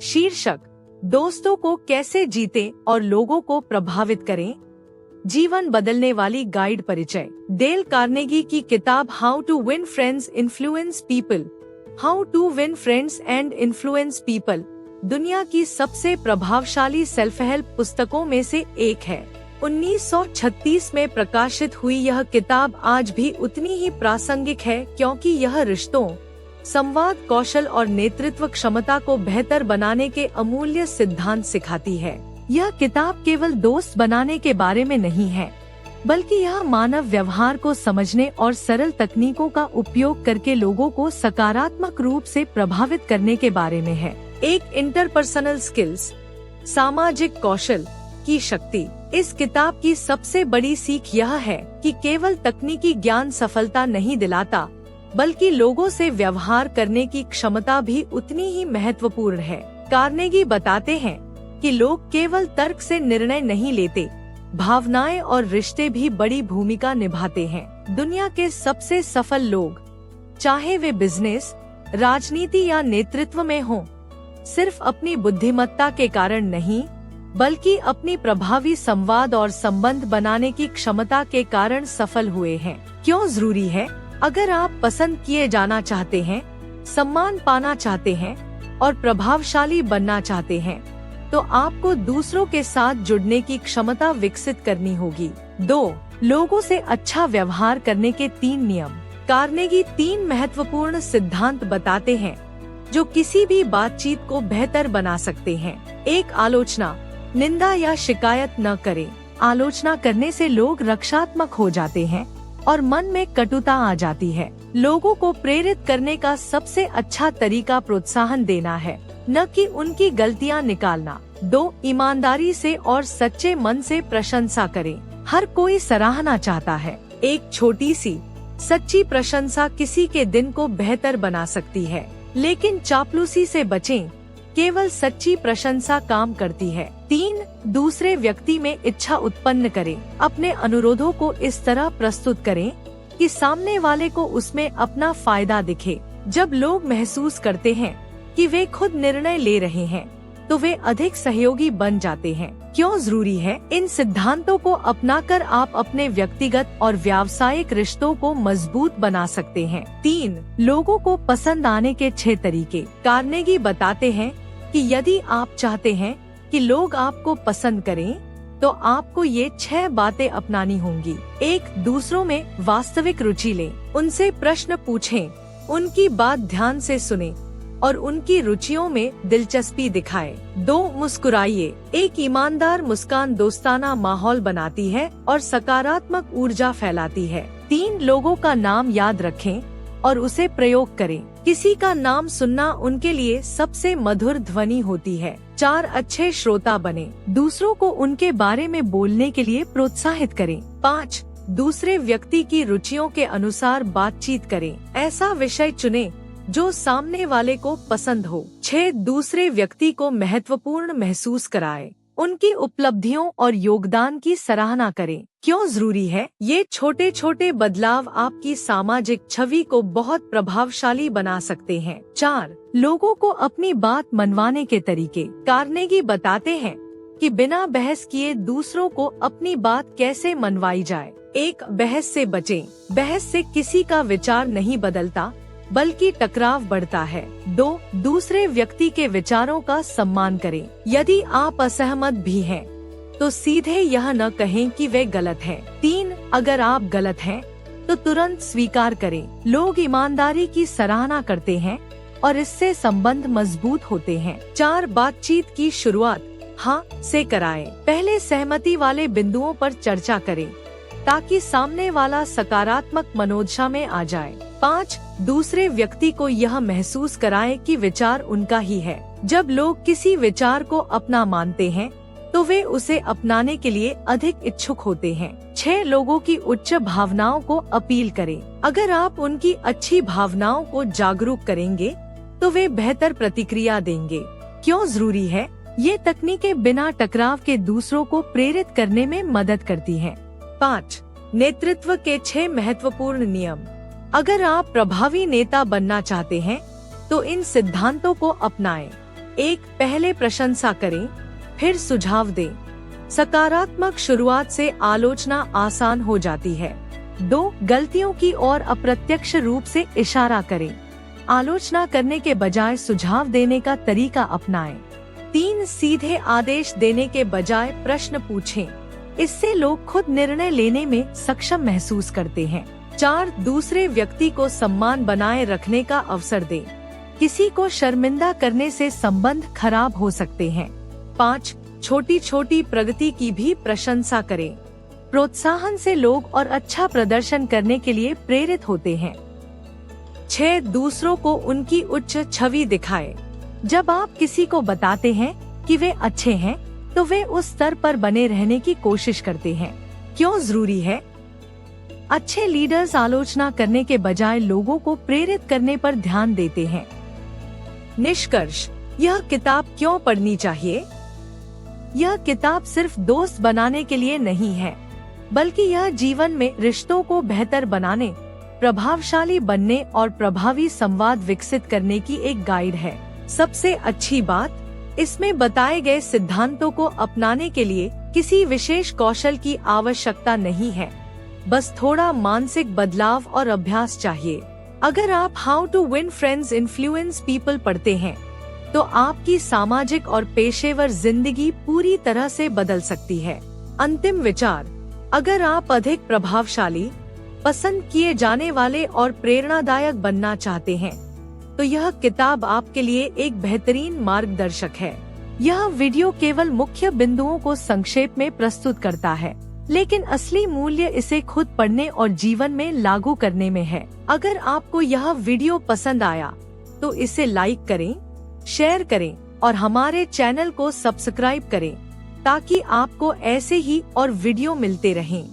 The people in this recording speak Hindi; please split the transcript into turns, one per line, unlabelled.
शीर्षक, दोस्तों को कैसे जीते और लोगों को प्रभावित करें। जीवन बदलने वाली गाइड परिचय। डेल कार्नेगी की किताब how to win friends influence people, how to win friends and influence people दुनिया की सबसे प्रभावशाली सेल्फ हेल्प पुस्तकों में से एक है। 1936 में प्रकाशित हुई यह किताब आज भी उतनी ही प्रासंगिक है, क्योंकि यह रिश्तों, संवाद कौशल और नेतृत्व क्षमता को बेहतर बनाने के अमूल्य सिद्धांत सिखाती है। यह किताब केवल दोस्त बनाने के बारे में नहीं है, बल्कि यह मानव व्यवहार को समझने और सरल तकनीकों का उपयोग करके लोगों को सकारात्मक रूप से प्रभावित करने के बारे में है। एक इंटरपर्सनल स्किल्स, सामाजिक कौशल की शक्ति। इस किताब की सबसे बड़ी सीख यह है कि केवल तकनीकी ज्ञान सफलता नहीं दिलाता, बल्कि लोगों से व्यवहार करने की क्षमता भी उतनी ही महत्वपूर्ण है। कार्नेगी बताते हैं कि लोग केवल तर्क से निर्णय नहीं लेते, भावनाएं और रिश्ते भी बड़ी भूमिका निभाते हैं। दुनिया के सबसे सफल लोग, चाहे वे बिजनेस, राजनीति या नेतृत्व में हों, सिर्फ अपनी बुद्धिमत्ता के कारण नहीं, बल्कि अपनी प्रभावी संवाद और संबंध बनाने की क्षमता के कारण सफल हुए हैं। क्यों जरूरी है? अगर आप पसंद किए जाना चाहते हैं, सम्मान पाना चाहते हैं और प्रभावशाली बनना चाहते हैं, तो आपको दूसरों के साथ जुड़ने की क्षमता विकसित करनी होगी। 2. लोगों से अच्छा व्यवहार करने के 3 नियम। कार्नेगी 3 महत्वपूर्ण सिद्धांत बताते हैं जो किसी भी बातचीत को बेहतर बना सकते हैं। 1. आलोचना, निंदा या शिकायत न करें। आलोचना करने से लोग रक्षात्मक हो जाते हैं और मन में कटुता आ जाती है। लोगों को प्रेरित करने का सबसे अच्छा तरीका प्रोत्साहन देना है, न कि उनकी गलतियां निकालना। 2. ईमानदारी से और सच्चे मन से प्रशंसा करें। हर कोई सराहना चाहता है। एक छोटी सी सच्ची प्रशंसा किसी के दिन को बेहतर बना सकती है, लेकिन चापलूसी से बचें। केवल सच्ची प्रशंसा काम करती है। 3. दूसरे व्यक्ति में इच्छा उत्पन्न करें। अपने अनुरोधों को इस तरह प्रस्तुत करें कि सामने वाले को उसमें अपना फायदा दिखे। जब लोग महसूस करते हैं कि वे खुद निर्णय ले रहे हैं, तो वे अधिक सहयोगी बन जाते हैं। क्यों जरूरी है? इन सिद्धांतों को अपनाकर आप अपने व्यक्तिगत और व्यावसायिक रिश्तों को मजबूत बना सकते हैं। 3. लोगों को पसंद आने के 6 तरीके। कार्नेगी बताते हैं कि यदि आप चाहते हैं कि लोग आपको पसंद करें, तो आपको ये 6 बातें अपनानी होंगी। 1. दूसरों में वास्तविक रुचि लें। उनसे प्रश्न पूछें, उनकी बात ध्यान से सुनें और उनकी रुचियों में दिलचस्पी दिखाएं। 2. मुस्कुराइए। एक ईमानदार मुस्कान दोस्ताना माहौल बनाती है और सकारात्मक ऊर्जा फैलाती है। 3. लोगों का नाम याद रखें और उसे प्रयोग करें। किसी का नाम सुनना उनके लिए सबसे मधुर ध्वनि होती है। 4. अच्छे श्रोता बने। दूसरों को उनके बारे में बोलने के लिए प्रोत्साहित करें। 5. दूसरे व्यक्ति की रुचियों के अनुसार बातचीत करें। ऐसा विषय चुनें जो सामने वाले को पसंद हो। 6. दूसरे व्यक्ति को महत्वपूर्ण महसूस कराएं। उनकी उपलब्धियों और योगदान की सराहना करें। क्यों जरूरी है? ये छोटे छोटे बदलाव आपकी सामाजिक छवि को बहुत प्रभावशाली बना सकते हैं। 4. लोगों को अपनी बात मनवाने के तरीके। कार्नेगी बताते हैं कि बिना बहस किए दूसरों को अपनी बात कैसे मनवाई जाए। 1. बहस से बचें। बहस से किसी का विचार नहीं बदलता, बल्कि टकराव बढ़ता है। 2. दूसरे व्यक्ति के विचारों का सम्मान करें। यदि आप असहमत भी हैं, तो सीधे यह न कहें कि वे गलत हैं। 3. अगर आप गलत हैं, तो तुरंत स्वीकार करें। लोग ईमानदारी की सराहना करते हैं और इससे संबंध मजबूत होते हैं। 4. बातचीत की शुरुआत हाँ से कराएं। पहले सहमति वाले बिंदुओं पर चर्चा करें, ताकि सामने वाला सकारात्मक मनोदशा में आ जाए। 5. दूसरे व्यक्ति को यह महसूस कराएं कि विचार उनका ही है। जब लोग किसी विचार को अपना मानते हैं, तो वे उसे अपनाने के लिए अधिक इच्छुक होते हैं। 6. लोगों की उच्च भावनाओं को अपील करें। अगर आप उनकी अच्छी भावनाओं को जागरूक करेंगे, तो वे बेहतर प्रतिक्रिया देंगे। क्यों जरूरी है? ये तकनीकें बिना टकराव के दूसरों को प्रेरित करने में मदद करती हैं। 5. नेतृत्व के 6 महत्वपूर्ण नियम। अगर आप प्रभावी नेता बनना चाहते हैं, तो इन सिद्धांतों को अपनाएं। 1. पहले प्रशंसा करें, फिर सुझाव दें। सकारात्मक शुरुआत से आलोचना आसान हो जाती है। 2. गलतियों की ओर अप्रत्यक्ष रूप से इशारा करें। आलोचना करने के बजाय सुझाव देने का तरीका अपनाएं। 3. सीधे आदेश देने के बजाय प्रश्न पूछें। इससे लोग खुद निर्णय लेने में सक्षम महसूस करते हैं। 4. दूसरे व्यक्ति को सम्मान बनाए रखने का अवसर दें। किसी को शर्मिंदा करने से संबंध खराब हो सकते हैं। 5. छोटी छोटी प्रगति की भी प्रशंसा करें। प्रोत्साहन से लोग और अच्छा प्रदर्शन करने के लिए प्रेरित होते हैं। 6. दूसरों को उनकी उच्च छवि दिखाएं। जब आप किसी को बताते हैं कि वे अच्छे हैं, तो वे उस स्तर पर बने रहने की कोशिश करते हैं। क्यों जरूरी है? अच्छे लीडर्स आलोचना करने के बजाय लोगों को प्रेरित करने पर ध्यान देते हैं। निष्कर्ष, यह किताब क्यों पढ़नी चाहिए? यह किताब सिर्फ दोस्त बनाने के लिए नहीं है, बल्कि यह जीवन में रिश्तों को बेहतर बनाने, प्रभावशाली बनने और प्रभावी संवाद विकसित करने की एक गाइड है। सबसे अच्छी बात, इसमें बताए गए सिद्धांतों को अपनाने के लिए किसी विशेष कौशल की आवश्यकता नहीं है, बस थोड़ा मानसिक बदलाव और अभ्यास चाहिए। अगर आप how to win friends influence people पढ़ते हैं, तो आपकी सामाजिक और पेशेवर जिंदगी पूरी तरह से बदल सकती है। अंतिम विचार, अगर आप अधिक प्रभावशाली, पसंद किए जाने वाले और प्रेरणादायक बनना चाहते हैं, तो यह किताब आपके लिए एक बेहतरीन मार्गदर्शक है। यह वीडियो केवल मुख्य बिंदुओं को संक्षेप में प्रस्तुत करता है, लेकिन असली मूल्य इसे खुद पढ़ने और जीवन में लागू करने में है। अगर आपको यह वीडियो पसंद आया, तो इसे लाइक करें, शेयर करें और हमारे चैनल को सब्सक्राइब करें, ताकि आपको ऐसे ही और वीडियो मिलते रहें।